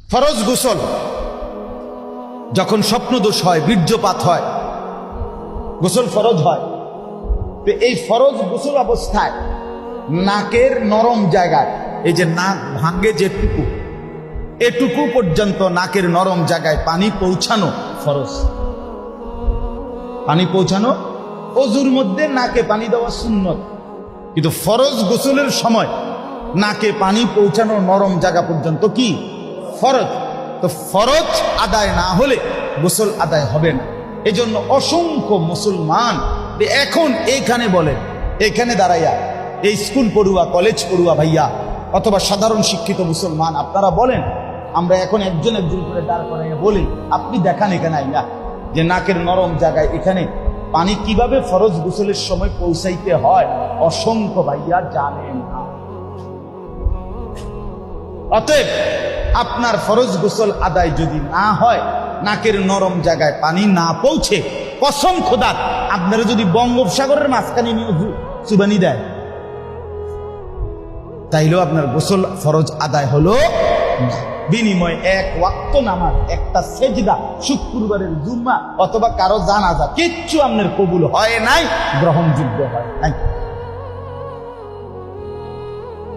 ফরজ গোসল যখন স্বপ্নদোষ হয়, বীর্যপাত হয়, গোসল ফরজ হয়। তো এই ফরজ গোসল অবস্থায় নাকের নরম জায়গায়, এই যে নাক ভাঙ্গে যেটুকু, এটুকু পর্যন্ত নাকের নরম জায়গায় পানি পৌঁছানো ফরজ। পানি পৌঁছানো ওযুর মধ্যে নাকে পানি দেওয়া সুন্নত, কিন্তু ফরজ গোসলের সময় নাকে পানি পৌঁছানো নরম জায়গা পর্যন্ত কি ফরজ। তো ফরজ আদায় না হলে গোসল আদায় হবে না। এজন্য অসংখ্য মুসলমান এখন এইখানে বলেন, এখানে দাঁড়াইয়া এই স্কুল পড়ুয়া, কলেজ পড়ুয়া ভাইয়া অথবা সাধারণ শিক্ষিত মুসলমান, আপনারা বলেন, আমরা এখন একজন একজন করে দাঁড় করাইয়া বলি, আপনি দেখান এখানে আইয়া যে নাকের নরম জায়গায় এখানে পানি কিভাবে ফরজ গোসলের সময় পৌঁছাইতে হয়। অসংখ্য ভাইয়া জানেন না। অতএব আপনার ফরজ গোসল আদায় যদি না হয়, নাকের নরম জায়গায় পানি না পৌঁছে, কসম খোদার আপনারা যদি বঙ্গোপসাগরের মাঝখানে নিয়ে চুবানি দেয়, তাইলেও আপনার গোসল ফরজ আদায় হলো না। বিনিময় এক ওয়াক্ত নামাজ, একটা সেজদা, শুক্রবারের জুম্মা অথবা কারো জানাজা, কিচ্ছু আপনার কবুল হয় নাই, গ্রহণযোগ্য হয় নাই।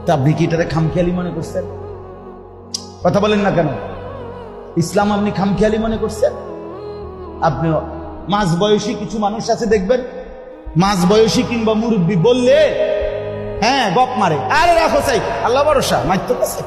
তা আপনি কি এটারে খামখেয়ালি মনে করছেন? কথা বলেন না কেন? ইসলাম আপনি খামখেয়ালি মনে করছেন? আপনি মাঝ বয়সী কিছু মানুষ আছে দেখবেন, মাঝ বয়সী কিংবা মুরব্বী বললে হ্যাঁ গপ মারে, আরে রাখো চাই, আল্লাহ ভরসা, মারতে কাছে